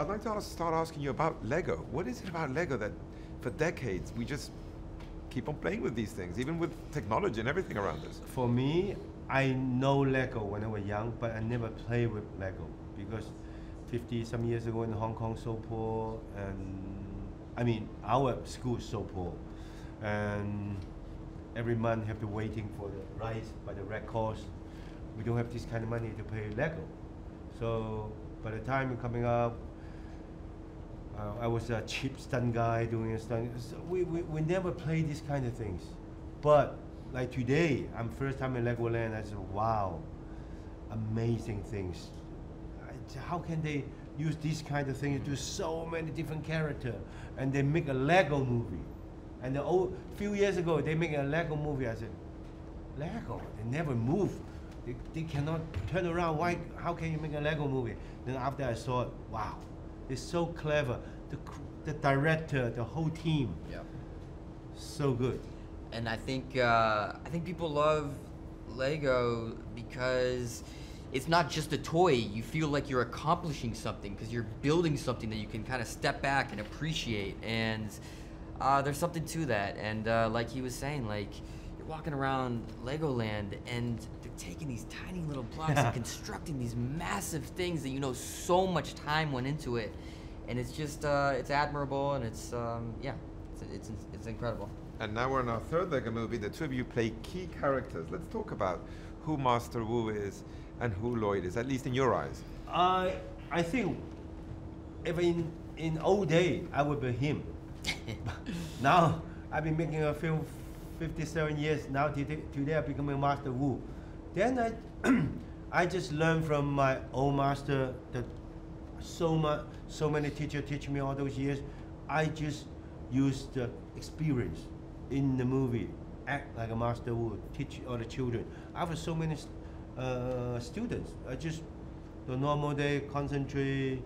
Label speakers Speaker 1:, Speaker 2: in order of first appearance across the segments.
Speaker 1: I'd like to start asking you about Lego. What is it about Lego that for decades we just keep on playing with these things, even with technology and everything around us?
Speaker 2: For me, I know Lego when I was young, but I never played with Lego because 50 some years ago in Hong Kong, so poor, and I mean our school is so poor, and every month have to waiting for the rice by the red course. We don't have this kind of money to pay Lego. So by the time coming up, I was a cheap stunt guy doing a stunt. So we never played these kind of things. But like today, I'm first time in Legoland. I said, wow, amazing things. How can they use these kind of things to do so many different characters? And they make a Lego movie. And few years ago, they make a Lego movie. I said, Lego? They never move. They cannot turn around. Why? How can you make a Lego movie? Then after I saw it, wow, it's so clever. The director, the whole team,
Speaker 3: yeah,
Speaker 2: so good.
Speaker 3: And I think people love Lego because it's not just a toy. You feel like you're accomplishing something because you're building something that you can kind of step back and appreciate. And there's something to that. And like he was saying, like you're walking around Legoland and they're taking these tiny little blocks and constructing these massive things that you know so much time went into it. And it's just it's admirable, and it's yeah, it's incredible.
Speaker 1: And now we're in our third Lego movie. The two of you play key characters. Let's talk about who Master Wu is and who Lloyd is, at least in your eyes.
Speaker 2: I think if in old day I would be him. Now I've been making a film 57 years. Now today I become a Master Wu. Then I just learned from my old master that so many teachers teach me all those years. I just use the experience in the movie, act like a Master Wu, teach all the children. I have so many students. I just the normal day concentrate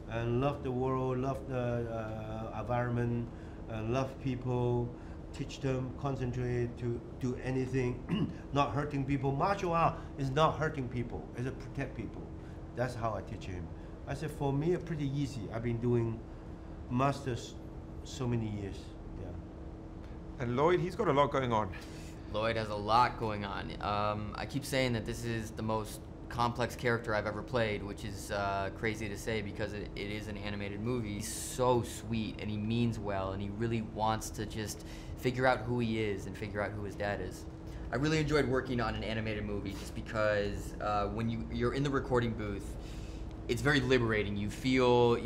Speaker 2: and love the world, love the environment, love people, teach them, concentrate to do anything, not hurting people. Martial art is not hurting people, it's to protect people. That's how I teach him. I said, for me, it's pretty easy. I've been doing masters so many years. Yeah.
Speaker 1: And Lloyd, he's got a lot going on.
Speaker 3: Lloyd has a lot going on. I keep saying that this is the most complex character I've ever played, which is crazy to say because it is an animated movie. He's so sweet and he means well and he really wants to just figure out who he is and figure out who his dad is. I really enjoyed working on an animated movie just because when you're in the recording booth, it's very liberating. You feel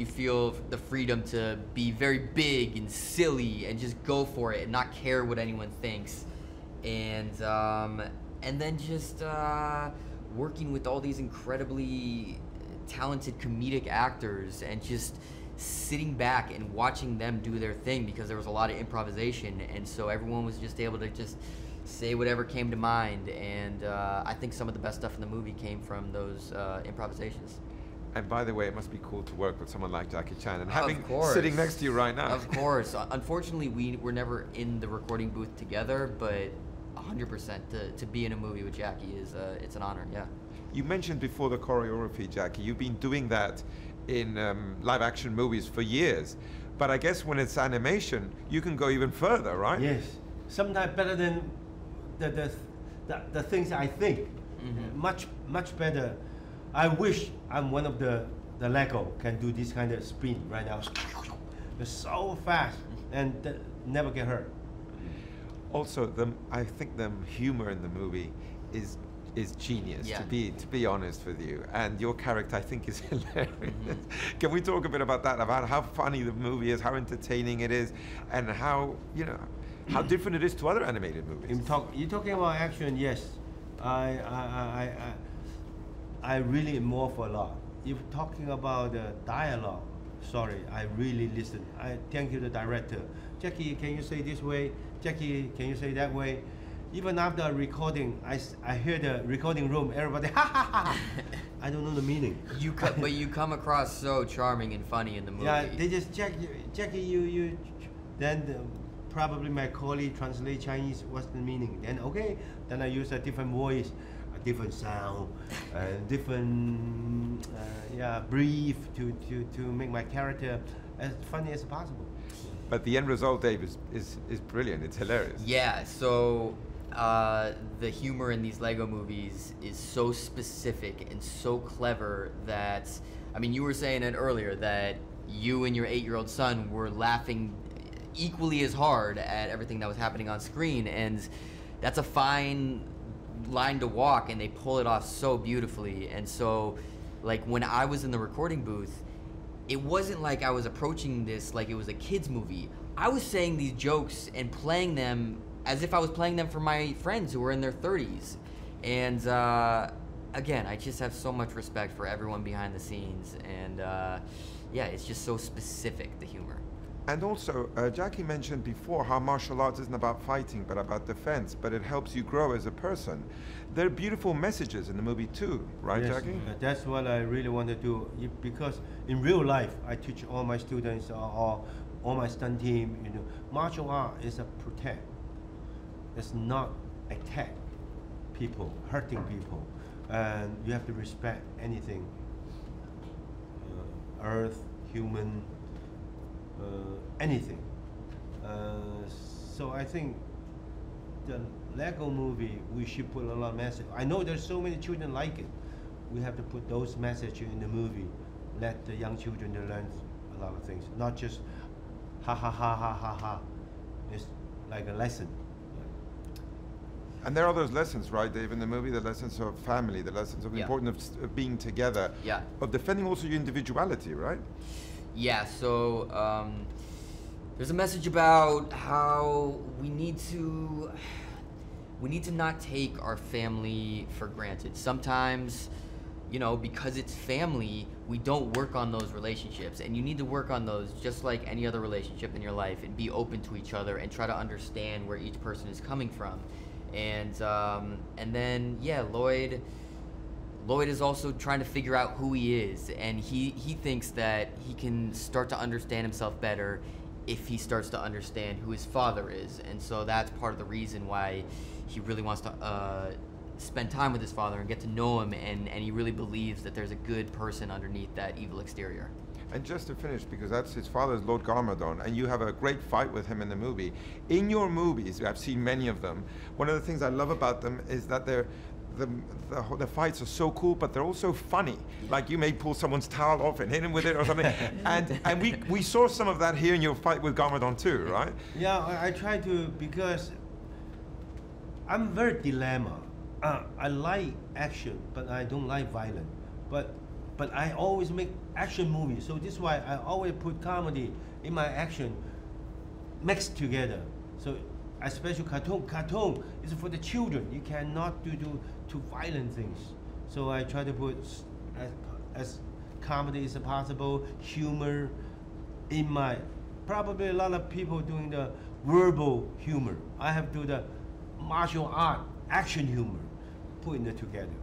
Speaker 3: the freedom to be very big and silly and just go for it and not care what anyone thinks. And then just working with all these incredibly talented comedic actors and just sitting back and watching them do their thing because there was a lot of improvisation, and so everyone was just able to just say whatever came to mind. And I think some of the best stuff in the movie came from those improvisations.
Speaker 1: And by the way, it must be cool to work with someone like Jackie Chan and
Speaker 3: Of course.
Speaker 1: sitting next to you right now.
Speaker 3: Of course. Unfortunately, we were never in the recording booth together, but 100% to be in a movie with Jackie is it's an honor. Yeah.
Speaker 1: You mentioned before the choreography, Jackie. You've been doing that in live action movies for years, but I guess when it's animation, you can go even further, right?
Speaker 2: Yes. Sometimes better than the things I think. Mm-hmm. Much better. I wish I'm one of the Lego can do this kind of spin right now. They're so fast and never get hurt.
Speaker 1: Also, I think the humor in the movie is genius.
Speaker 3: Yeah.
Speaker 1: To be honest with you, and your character I think is hilarious.
Speaker 3: Mm-hmm.
Speaker 1: Can we talk a bit about that? About how funny the movie is, how entertaining it is, and how how different it is to other animated movies.
Speaker 2: You're talking about action, yes. I really am more for a lot. If talking about the dialogue, sorry, I really listen. I thank you, the director. Jackie, can you say this way? Jackie, can you say that way? Even after recording, I hear the recording room, everybody, ha ha ha. I don't know the meaning.
Speaker 3: But you come across so charming and funny in the movie.
Speaker 2: Yeah, they just, Jackie, you. Then probably my colleague translate Chinese, what's the meaning? Then okay, then I use a different voice. a different sound, different brief to make my character as funny as possible.
Speaker 1: But the end result, Dave, is brilliant. It's hilarious.
Speaker 3: Yeah, so the humor in these Lego movies is so specific and so clever that, I mean, you were saying it earlier that you and your 8-year-old son were laughing equally as hard at everything that was happening on screen, and that's a fine line to walk, and they pull it off so beautifully. And so, like, when I was in the recording booth, it wasn't like I was approaching this like it was a kid's movie. I was saying these jokes and playing them as if I was playing them for my friends who were in their 30s. And again, I just have so much respect for everyone behind the scenes. And yeah, it's just so specific, the humor.
Speaker 1: And also, Jackie mentioned before how martial arts isn't about fighting, but about defense, but it helps you grow as a person. There are beautiful messages in the movie too, right,
Speaker 2: yes,
Speaker 1: Jackie?
Speaker 2: That's what I really want to do, because in real life, I teach all my students or all my stunt team, you know, martial art is a protect. It's not attack people, hurting people. And you have to respect anything, earth, human, anything. So I think the Lego movie, we should put a lot of message. I know there's so many children like it. We have to put those messages in the movie. Let the young children learn a lot of things, not just ha ha ha ha ha ha. It's like a lesson.
Speaker 1: And there are those lessons, right, Dave, in the movie, the lessons of family, the lessons of the importance of being together, of defending also your individuality, right?
Speaker 3: Yeah, so there's a message about how we need to not take our family for granted. Sometimes, you know, because it's family, we don't work on those relationships, and you need to work on those just like any other relationship in your life, and be open to each other and try to understand where each person is coming from. And then Lloyd is also trying to figure out who he is, and he thinks that he can start to understand himself better if he starts to understand who his father is. And so that's part of the reason why he really wants to spend time with his father and get to know him, and he really believes that there's a good person underneath that evil exterior.
Speaker 1: And just to finish, because that's his father's Lord Garmadon, and you have a great fight with him in the movie. In your movies, I've seen many of them, one of the things I love about them is that the fights are so cool, but they're also funny. Like you may pull someone's towel off and hit him with it or something. and we saw some of that here in your fight with Garmadon too, right?
Speaker 2: Yeah, I try to, because I'm very dilemma. I like action, but I don't like violence. But I always make action movies, so this is why I always put comedy in my action mixed together. So especially cartoon is for the children. You cannot do too violent things. So I try to put as comedy as possible, humor in my. Probably a lot of people doing the verbal humor. I have to do the martial art action humor, putting it together.